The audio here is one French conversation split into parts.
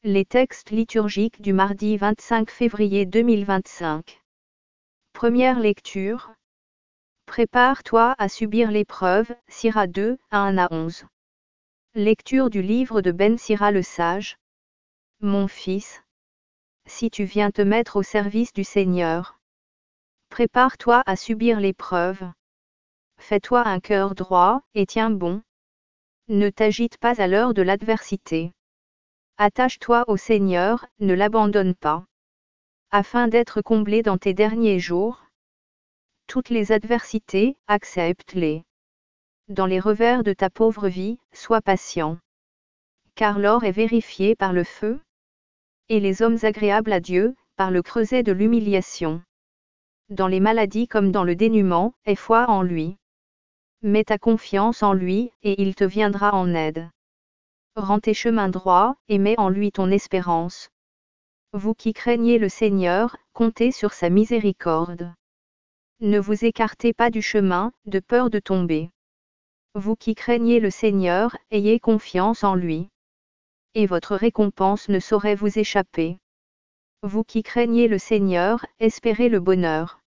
Les textes liturgiques du mardi 25 février 2025. Première lecture. Prépare-toi à subir l'épreuve, Sira 2, 1 à 11. Lecture du livre de Ben Sira le sage. Mon fils, si tu viens te mettre au service du Seigneur, prépare-toi à subir l'épreuve. Fais-toi un cœur droit, et tiens bon. Ne t'agite pas à l'heure de l'adversité. Attache-toi au Seigneur, ne l'abandonne pas. Afin d'être comblé dans tes derniers jours, toutes les adversités, accepte-les. Dans les revers de ta pauvre vie, sois patient. Car l'or est vérifié par le feu, et les hommes agréables à Dieu, par le creuset de l'humiliation. Dans les maladies comme dans le dénuement, aie foi en lui. Mets ta confiance en lui, et il te viendra en aide. Rends tes chemins droits, et mets en lui ton espérance. Vous qui craignez le Seigneur, comptez sur sa miséricorde. Ne vous écartez pas du chemin, de peur de tomber. Vous qui craignez le Seigneur, ayez confiance en lui. Et votre récompense ne saurait vous échapper. Vous qui craignez le Seigneur, espérez le bonheur,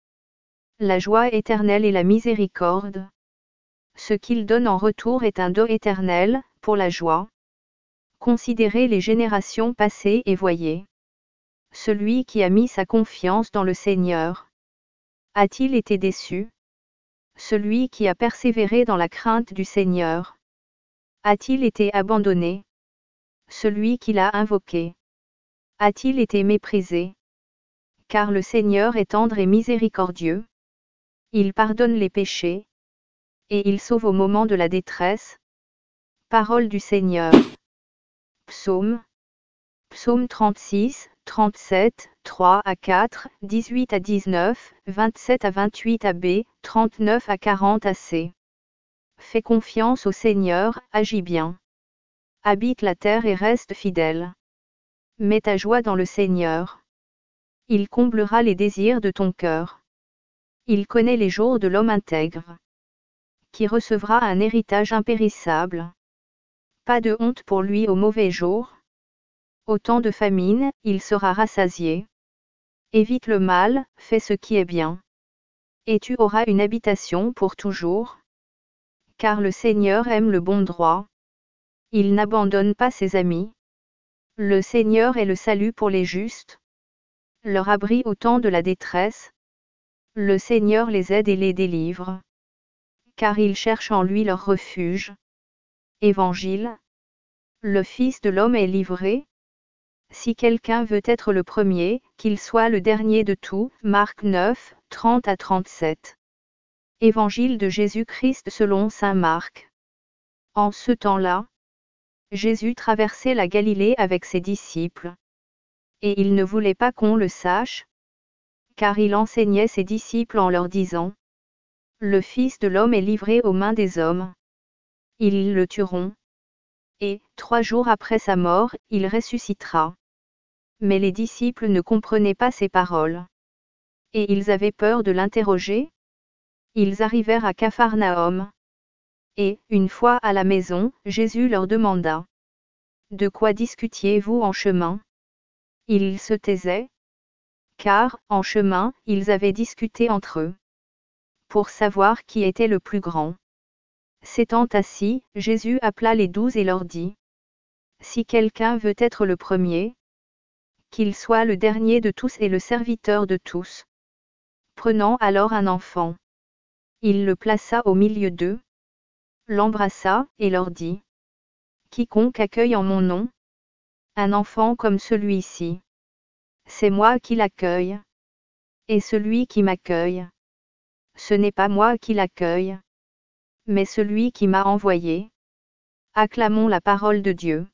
la joie éternelle et la miséricorde. Ce qu'il donne en retour est un don éternel, pour la joie. Considérez les générations passées et voyez. Celui qui a mis sa confiance dans le Seigneur, a-t-il été déçu? Celui qui a persévéré dans la crainte du Seigneur, a-t-il été abandonné? Celui qui l'a invoqué, a-t-il été méprisé? Car le Seigneur est tendre et miséricordieux. Il pardonne les péchés, et il sauve au moment de la détresse. Parole du Seigneur. Psaume 36, 37, 3 à 4, 18 à 19, 27 à 28 à B, 39 à 40 à C. Fais confiance au Seigneur, agis bien. Habite la terre et reste fidèle. Mets ta joie dans le Seigneur. Il comblera les désirs de ton cœur. Il connaît les jours de l'homme intègre, qui recevra un héritage impérissable. Pas de honte pour lui au mauvais jour. Au temps de famine, il sera rassasié. Évite le mal, fais ce qui est bien. Et tu auras une habitation pour toujours. Car le Seigneur aime le bon droit. Il n'abandonne pas ses amis. Le Seigneur est le salut pour les justes, leur abri au temps de la détresse. Le Seigneur les aide et les délivre. Car ils cherchent en lui leur refuge. Évangile. Le Fils de l'homme est livré. Si quelqu'un veut être le premier, qu'il soit le dernier de tout. Marc 9, 30 à 37. Évangile de Jésus-Christ selon saint Marc. En ce temps-là, Jésus traversait la Galilée avec ses disciples. Et il ne voulait pas qu'on le sache, car il enseignait ses disciples en leur disant: Le Fils de l'homme est livré aux mains des hommes. Ils le tueront. Et, 3 jours après sa mort, il ressuscitera. Mais les disciples ne comprenaient pas ces paroles. Et ils avaient peur de l'interroger. Ils arrivèrent à Capharnaüm. Et, une fois à la maison, Jésus leur demanda: De quoi discutiez-vous en chemin? Ils se taisaient. Car, en chemin, ils avaient discuté entre eux, pour savoir qui était le plus grand. S'étant assis, Jésus appela les 12 et leur dit: Si quelqu'un veut être le premier, qu'il soit le dernier de tous et le serviteur de tous. Prenant alors un enfant, il le plaça au milieu d'eux, l'embrassa, et leur dit: Quiconque accueille en mon nom un enfant comme celui-ci, c'est moi qui l'accueille. Et celui qui m'accueille, ce n'est pas moi qui l'accueille, mais celui qui m'a envoyé. Acclamons la parole de Dieu.